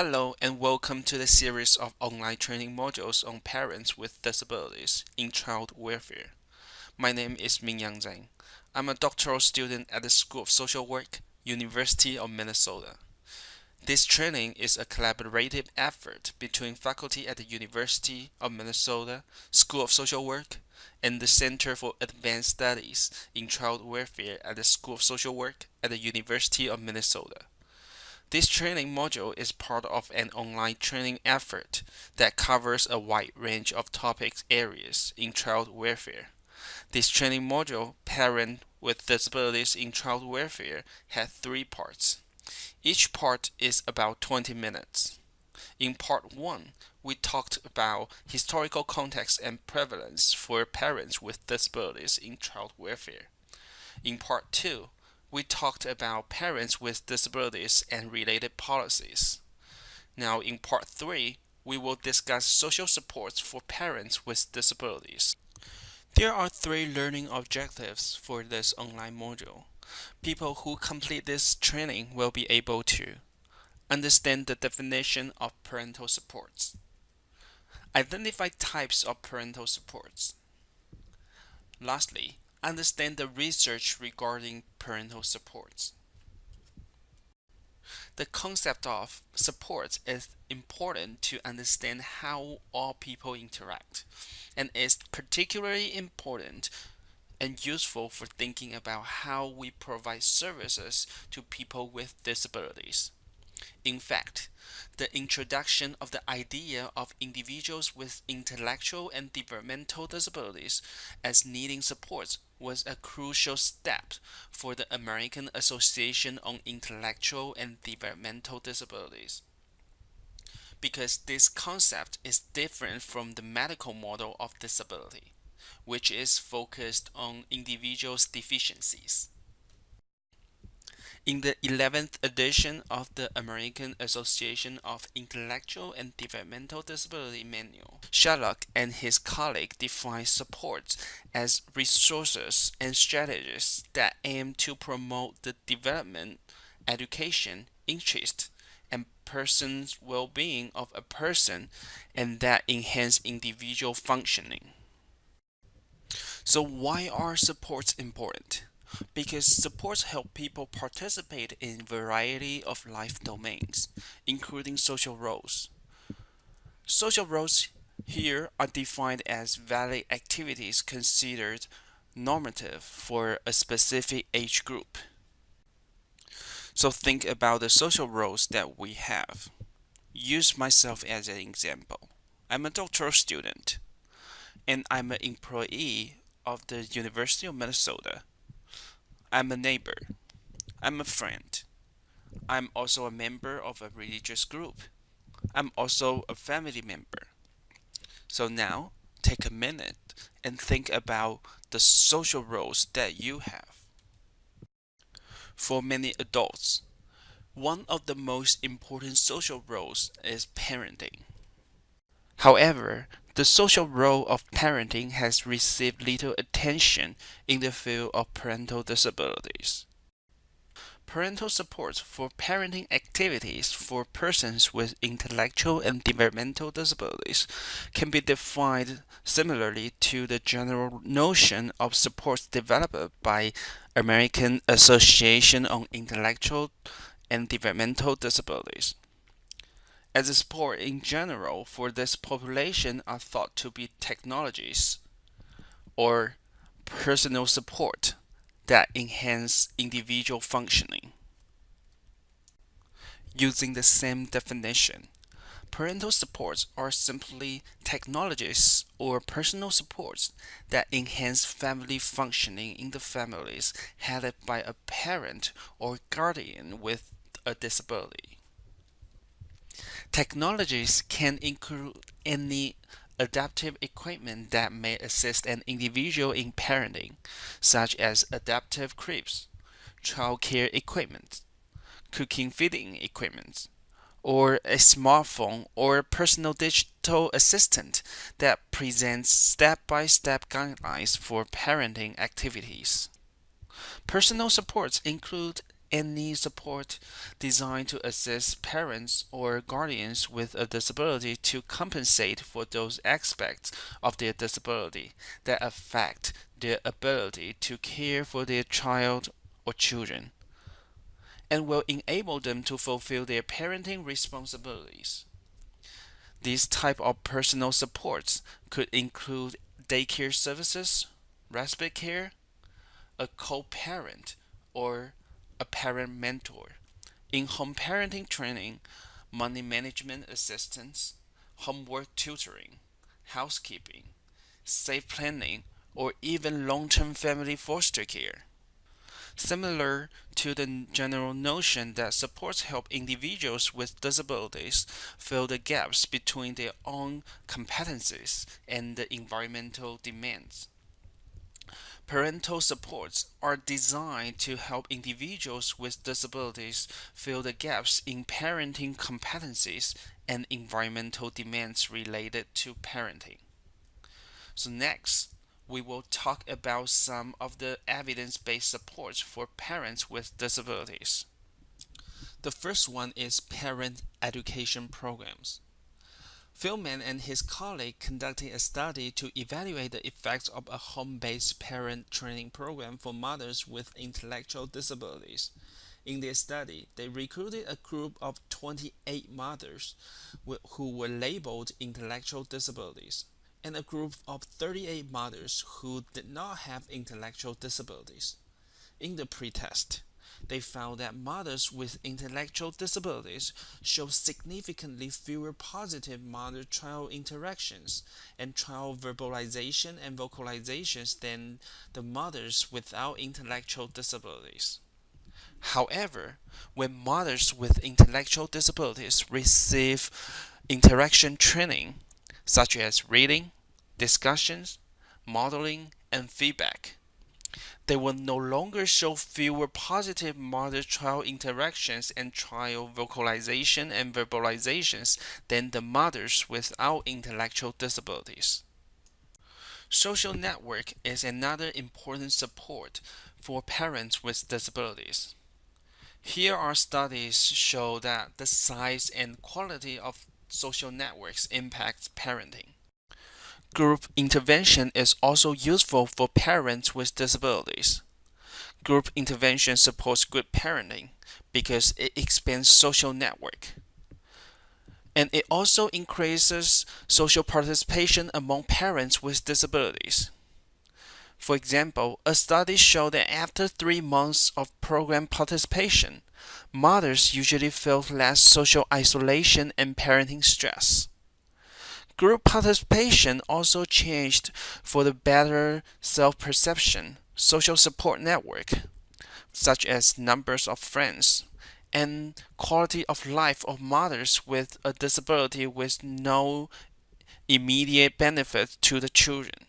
Hello and welcome to the series of online training modules on parents with disabilities in child welfare. My name is Mingyang Zheng. I'm a doctoral student at the School of Social Work, University of Minnesota. This training is a collaborative effort between faculty at the University of Minnesota, School of Social Work, and the Center for Advanced Studies in Child Welfare at the School of Social Work at the University of Minnesota. This training module is part of an online training effort that covers a wide range of topic areas in child welfare. This training module, Parent with Disabilities in Child Welfare, had three parts. Each part is about 20 minutes. In part 1, we talked about historical context and prevalence for parents with disabilities in child welfare. In part 2, we talked about parents with disabilities and related policies. Now, in part 3, we will discuss social supports for parents with disabilities. There are three learning objectives for this online module. People who complete this training will be able to understand the definition of parental supports, identify types of parental supports. Lastly, understand the research regarding parental supports. The concept of support is important to understand how all people interact, and is particularly important and useful for thinking about how we provide services to people with disabilities. In fact, the introduction of the idea of individuals with intellectual and developmental disabilities as needing support was a crucial step for the American Association on Intellectual and Developmental Disabilities. Because this concept is different from the medical model of disability, which is focused on individuals' deficiencies. In the 11th edition of the American Association of Intellectual and Developmental Disability Manual, Sherlock and his colleague define support as resources and strategies that aim to promote the development, education, interest, and person's well-being of a person and that enhance individual functioning. So why are supports important? Because supports help people participate in a variety of life domains, including social roles. Social roles here are defined as valid activities considered normative for a specific age group. So think about the social roles that we have. Use myself as an example. I'm a doctoral student, and I'm an employee of the University of Minnesota. I'm a neighbor. I'm a friend. I'm also a member of a religious group. I'm also a family member. So now, take a minute and think about the social roles that you have. For many adults, one of the most important social roles is parenting. However, the social role of parenting has received little attention in the field of parental disabilities. Parental support for parenting activities for persons with intellectual and developmental disabilities can be defined similarly to the general notion of supports developed by American Association on Intellectual and Developmental Disabilities. As a support in general for this population are thought to be technologies or personal support that enhance individual functioning. Using the same definition, parental supports are simply technologies or personal supports that enhance family functioning in the families headed by a parent or guardian with a disability. Technologies can include any adaptive equipment that may assist an individual in parenting, such as adaptive cribs, childcare equipment, cooking feeding equipment, or a smartphone or personal digital assistant that presents step-by-step guidelines for parenting activities. Personal supports include any support designed to assist parents or guardians with a disability to compensate for those aspects of their disability that affect their ability to care for their child or children, and will enable them to fulfill their parenting responsibilities. These type of personal supports could include daycare services, respite care, a co-parent, or a parent mentor, in-home parenting training, money management assistance, homework tutoring, housekeeping, safe planning, or even long-term family foster care. Similar to the general notion that supports help individuals with disabilities fill the gaps between their own competencies and the environmental demands. Parental supports are designed to help individuals with disabilities fill the gaps in parenting competencies and environmental demands related to parenting. So, next, we will talk about some of the evidence based supports for parents with disabilities. The first one is parent education programs. Philman and his colleague conducted a study to evaluate the effects of a home-based parent training program for mothers with intellectual disabilities. In their study, they recruited a group of 28 mothers who were labeled intellectual disabilities and a group of 38 mothers who did not have intellectual disabilities. In the pretest, they found that mothers with intellectual disabilities show significantly fewer positive mother-child interactions and child verbalization and vocalizations than the mothers without intellectual disabilities. However, when mothers with intellectual disabilities receive interaction training, such as reading, discussions, modeling, and feedback, they will no longer show fewer positive mother-child interactions and child vocalization and verbalizations than the mothers without intellectual disabilities. Social network is another important support for parents with disabilities. Here are studies show that the size and quality of social networks impacts parenting. Group intervention is also useful for parents with disabilities. Group intervention supports good parenting because it expands social network. And it also increases social participation among parents with disabilities. For example, a study showed that after 3 months of program participation, mothers usually felt less social isolation and parenting stress. Group participation also changed for the better self-perception, social support network, such as numbers of friends, and quality of life of mothers with a disability with no immediate benefit to the children.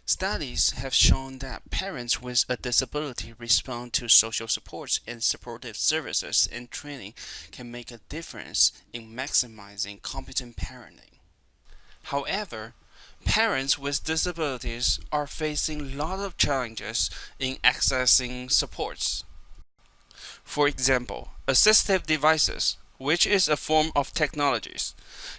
Studies have shown that parents with a disability respond to social supports and supportive services and training can make a difference in maximizing competent parenting. However, parents with disabilities are facing a lot of challenges in accessing supports. For example, assistive devices, which is a form of technologies,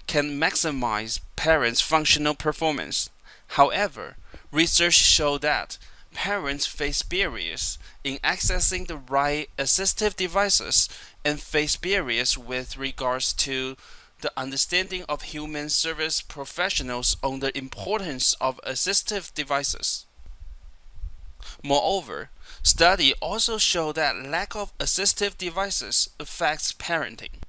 can maximize parents' functional performance. However, research shows that parents face barriers in accessing the right assistive devices and face barriers with regards to the understanding of human service professionals on the importance of assistive devices. Moreover, studies also show that lack of assistive devices affects parenting.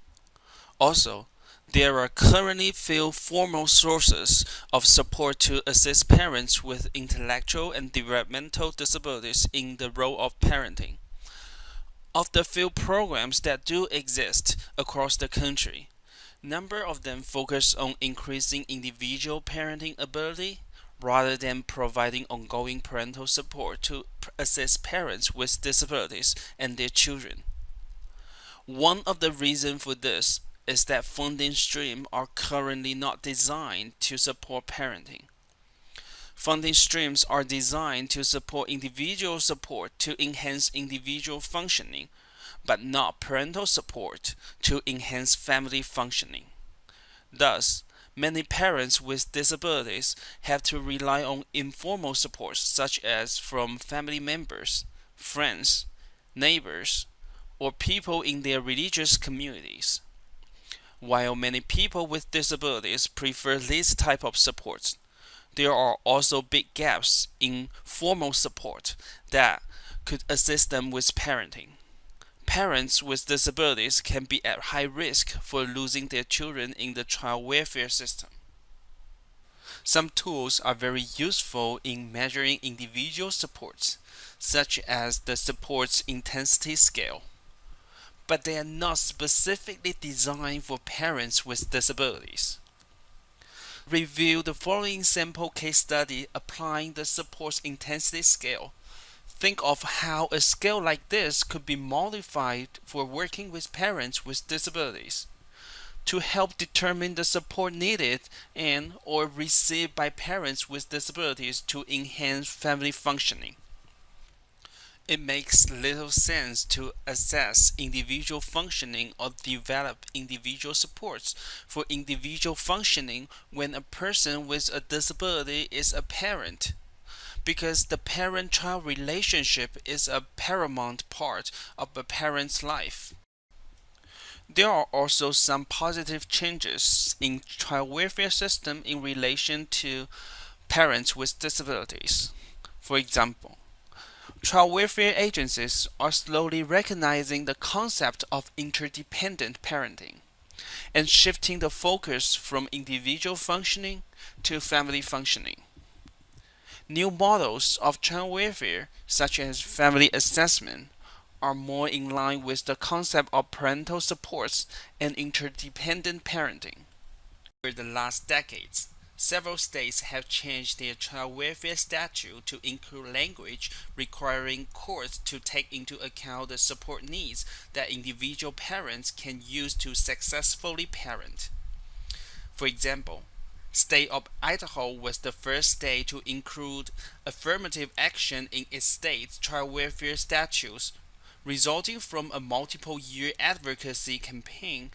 Also, there are currently few formal sources of support to assist parents with intellectual and developmental disabilities in the role of parenting. Of the few programs that do exist across the country, number of them focus on increasing individual parenting ability rather than providing ongoing parental support to assist parents with disabilities and their children. One of the reasons for this is that funding streams are currently not designed to support parenting. Funding streams are designed to support individual support to enhance individual functioning, but not parental support to enhance family functioning. Thus, many parents with disabilities have to rely on informal supports such as from family members, friends, neighbors, or people in their religious communities. While many people with disabilities prefer this type of support, there are also big gaps in formal support that could assist them with parenting. Parents with disabilities can be at high risk for losing their children in the child welfare system. Some tools are very useful in measuring individual supports, such as the supports intensity scale, but they are not specifically designed for parents with disabilities. Review the following sample case study applying the supports intensity scale. Think of how a scale like this could be modified for working with parents with disabilities to help determine the support needed and or received by parents with disabilities to enhance family functioning. It makes little sense to assess individual functioning or develop individual supports for individual functioning when a person with a disability is a parent, because the parent child relationship is a paramount part of a parent's life. There are also some positive changes in child welfare system in relation to parents with disabilities. For example, child welfare agencies are slowly recognizing the concept of interdependent parenting and shifting the focus from individual functioning to family functioning. New models of child welfare, such as family assessment, are more in line with the concept of parental supports and interdependent parenting. Over the last decades, several states have changed their child welfare statute to include language requiring courts to take into account the support needs that individual parents can use to successfully parent. For example, State of Idaho was the first state to include affirmative action in its state's child welfare statutes, resulting from a multiple-year advocacy campaign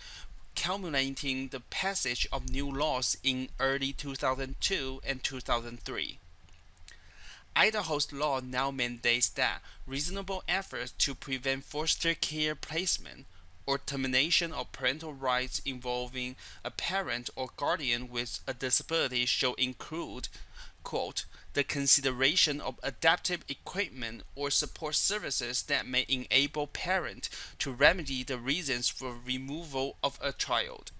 culminating the passage of new laws in early 2002 and 2003. Idaho's law now mandates that reasonable efforts to prevent foster care placement or termination of parental rights involving a parent or guardian with a disability shall include, quote, the consideration of adaptive equipment or support services that may enable parent to remedy the reasons for removal of a child.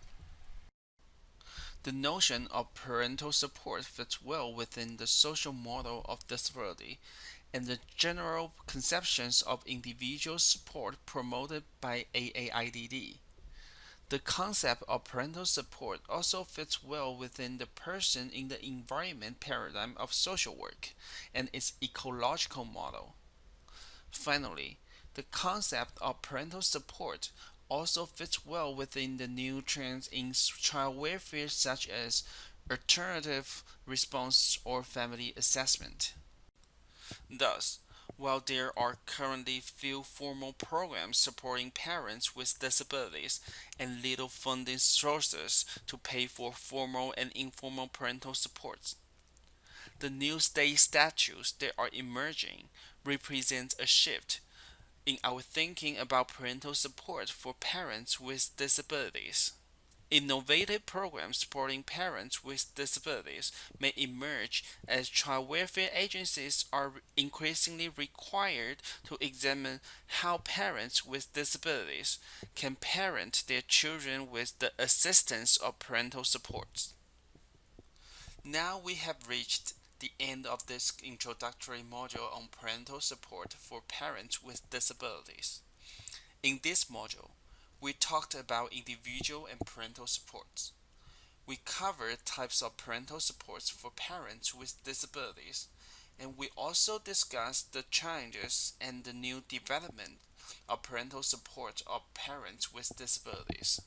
The notion of parental support fits well within the social model of disability and the general conceptions of individual support promoted by AAIDD. The concept of parental support also fits well within the person in the environment paradigm of social work and its ecological model. Finally, the concept of parental support also fits well within the new trends in child welfare such as alternative response or family assessment. Thus, while there are currently few formal programs supporting parents with disabilities and little funding sources to pay for formal and informal parental supports, the new state statutes that are emerging represent a shift in our thinking about parental support for parents with disabilities. Innovative programs supporting parents with disabilities may emerge as child welfare agencies are increasingly required to examine how parents with disabilities can parent their children with the assistance of parental supports. Now we have reached the end of this introductory module on parental support for parents with disabilities. In this module, we talked about individual and parental supports. We covered types of parental supports for parents with disabilities, and we also discussed the challenges and the new development of parental support of parents with disabilities.